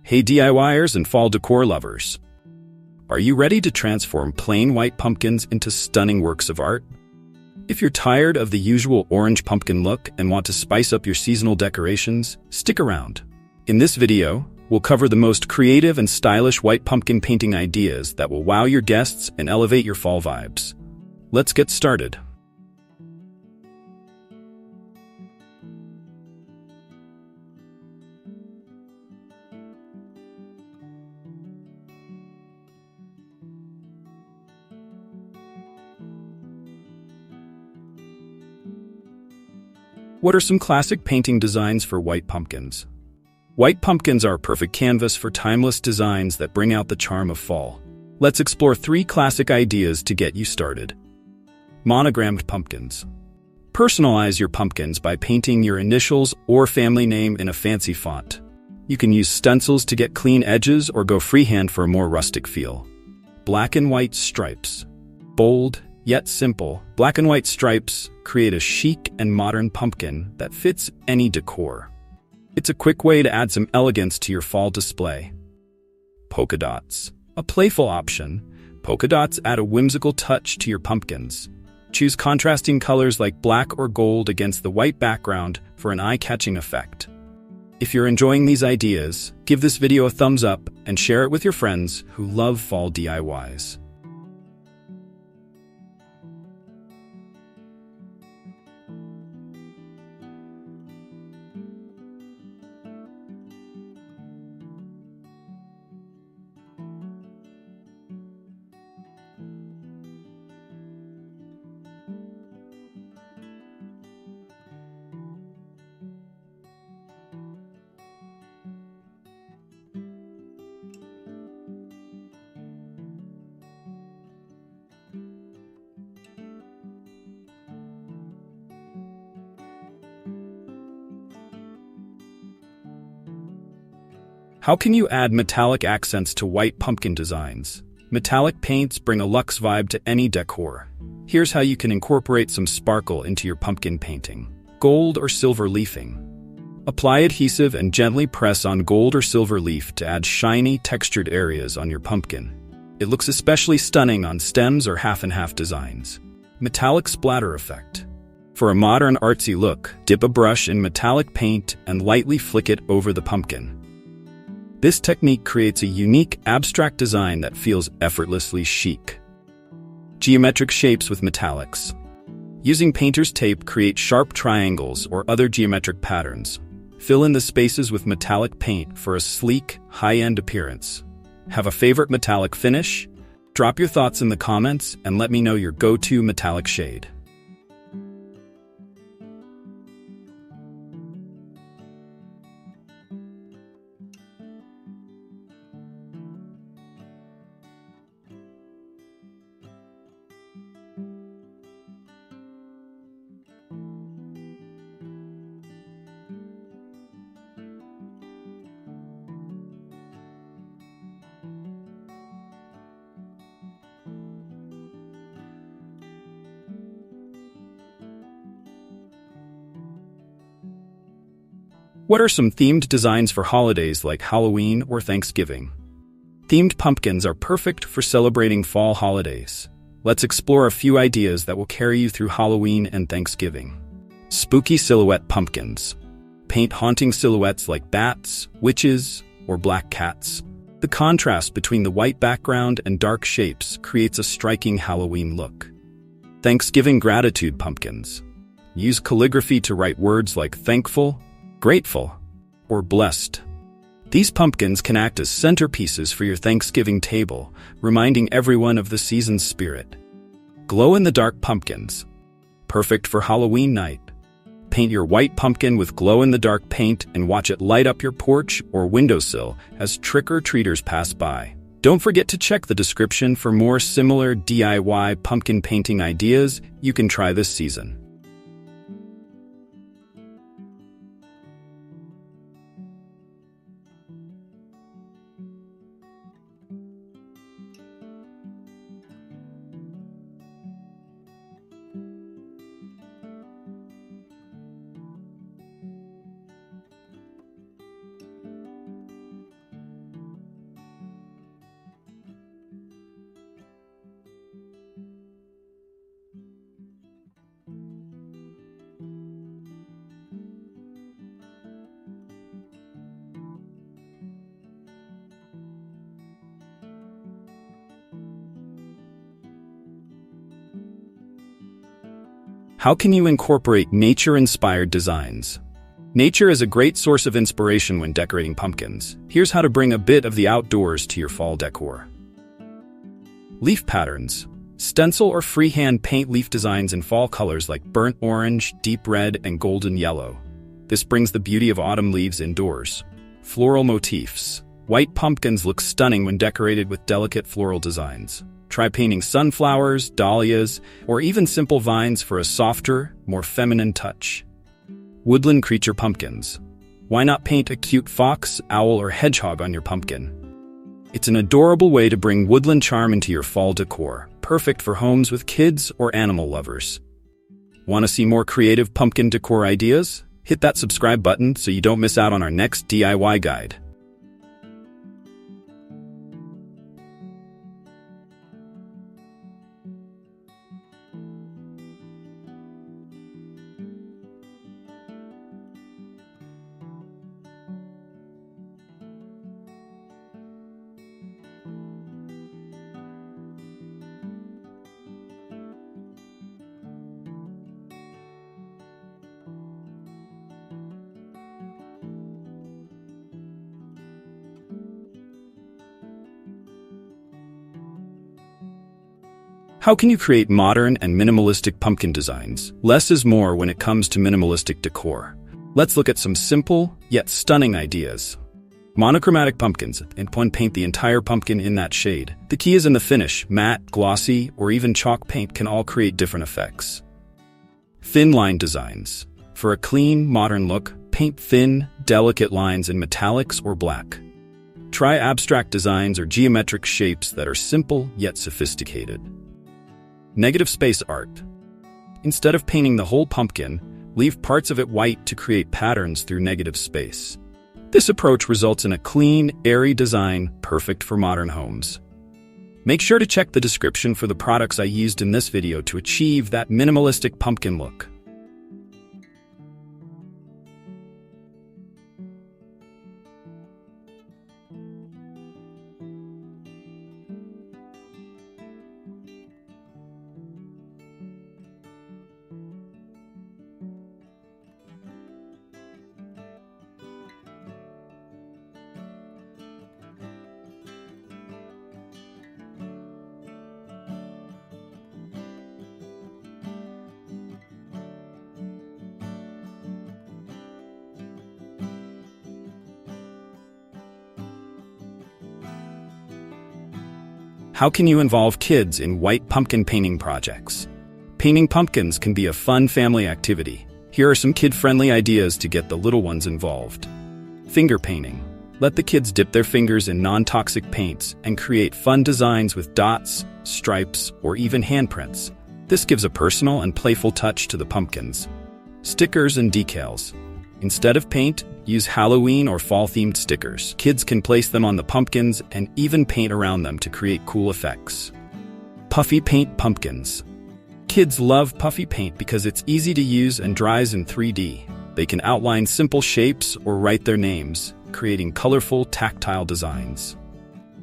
Hey DIYers and fall decor lovers! Are you ready to transform plain white pumpkins into stunning works of art? If you're tired of the usual orange pumpkin look and want to spice up your seasonal decorations, stick around. In this video, we'll cover the most creative and stylish white pumpkin painting ideas that will wow your guests and elevate your fall vibes. Let's get started. What are some classic painting designs for white pumpkins? White pumpkins are a perfect canvas for timeless designs that bring out the charm of fall. Let's explore 3 classic ideas to get you started. Monogrammed pumpkins. Personalize your pumpkins by painting your initials or family name in a fancy font. You can use stencils to get clean edges or go freehand for a more rustic feel. Black and white stripes. Bold, yet simple, black and white stripes create a chic and modern pumpkin that fits any decor. It's a quick way to add some elegance to your fall display. Polka dots. A playful option, polka dots add a whimsical touch to your pumpkins. Choose contrasting colors like black or gold against the white background for an eye-catching effect. If you're enjoying these ideas, give this video a thumbs up and share it with your friends who love fall DIYs. How can you add metallic accents to white pumpkin designs? Metallic paints bring a luxe vibe to any decor. Here's how you can incorporate some sparkle into your pumpkin painting. Gold or silver leafing. Apply adhesive and gently press on gold or silver leaf to add shiny, textured areas on your pumpkin. It looks especially stunning on stems or half-and-half designs. Metallic splatter effect. For a modern artsy look, dip a brush in metallic paint and lightly flick it over the pumpkin. This technique creates a unique, abstract design that feels effortlessly chic. Geometric shapes with metallics. Using painter's tape, create sharp triangles or other geometric patterns. Fill in the spaces with metallic paint for a sleek, high-end appearance. Have a favorite metallic finish? Drop your thoughts in the comments and let me know your go-to metallic shade. What are some themed designs for holidays like Halloween or Thanksgiving? Themed pumpkins are perfect for celebrating fall holidays. Let's explore a few ideas that will carry you through Halloween and Thanksgiving. Spooky silhouette pumpkins. Paint haunting silhouettes like bats, witches, or black cats. The contrast between the white background and dark shapes creates a striking Halloween look. Thanksgiving gratitude pumpkins. Use calligraphy to write words like thankful, grateful, or blessed. These pumpkins can act as centerpieces for your Thanksgiving table, reminding everyone of the season's spirit. Glow-in-the-dark pumpkins. Perfect for Halloween night. Paint your white pumpkin with glow-in-the-dark paint and watch it light up your porch or windowsill as trick-or-treaters pass by. Don't forget to check the description for more similar DIY pumpkin painting ideas you can try this season. How can you incorporate nature-inspired designs? Nature is a great source of inspiration when decorating pumpkins. Here's how to bring a bit of the outdoors to your fall decor. Leaf patterns. Stencil or freehand paint leaf designs in fall colors like burnt orange, deep red, and golden yellow. This brings the beauty of autumn leaves indoors. Floral motifs. White pumpkins look stunning when decorated with delicate floral designs. Try painting sunflowers, dahlias, or even simple vines for a softer, more feminine touch. Woodland creature pumpkins. Why not paint a cute fox, owl, or hedgehog on your pumpkin? It's an adorable way to bring woodland charm into your fall decor, perfect for homes with kids or animal lovers. Want to see more creative pumpkin decor ideas? Hit that subscribe button so you don't miss out on our next DIY guide. How can you create modern and minimalistic pumpkin designs? Less is more when it comes to minimalistic decor. Let's look at some simple, yet stunning ideas. Monochromatic pumpkins, and paint the entire pumpkin in that shade. The key is in the finish. Matte, glossy, or even chalk paint can all create different effects. Thin line designs. For a clean, modern look, paint thin, delicate lines in metallics or black. Try abstract designs or geometric shapes that are simple yet sophisticated. Negative space art. Instead of painting the whole pumpkin, leave parts of it white to create patterns through negative space. This approach results in a clean, airy design perfect for modern homes. Make sure to check the description for the products I used in this video to achieve that minimalistic pumpkin look. How can you involve kids in white pumpkin painting projects? Painting pumpkins can be a fun family activity. Here are some kid-friendly ideas to get the little ones involved. Finger painting. Let the kids dip their fingers in non-toxic paints and create fun designs with dots, stripes, or even handprints. This gives a personal and playful touch to the pumpkins. Stickers and decals. Instead of paint, use Halloween or fall-themed stickers. Kids can place them on the pumpkins and even paint around them to create cool effects. Puffy paint pumpkins. Kids love puffy paint because it's easy to use and dries in 3D. They can outline simple shapes or write their names, creating colorful, tactile designs.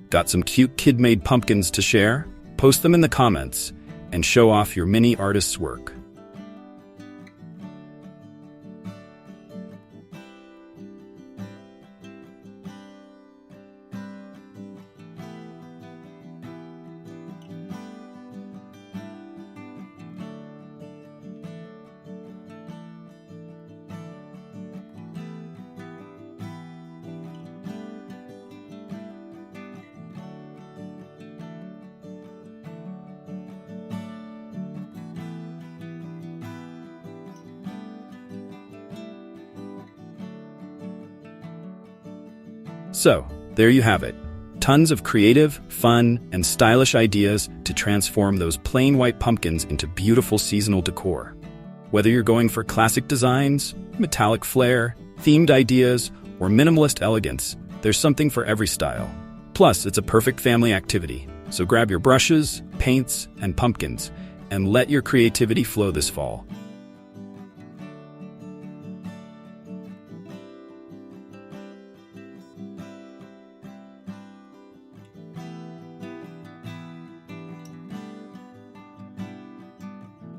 Got some cute kid-made pumpkins to share? Post them in the comments and show off your mini artist's work. So, there you have it. Tons of creative, fun, and stylish ideas to transform those plain white pumpkins into beautiful seasonal decor. Whether you're going for classic designs, metallic flair, themed ideas, or minimalist elegance, there's something for every style. Plus, it's a perfect family activity, so grab your brushes, paints, and pumpkins, and let your creativity flow this fall.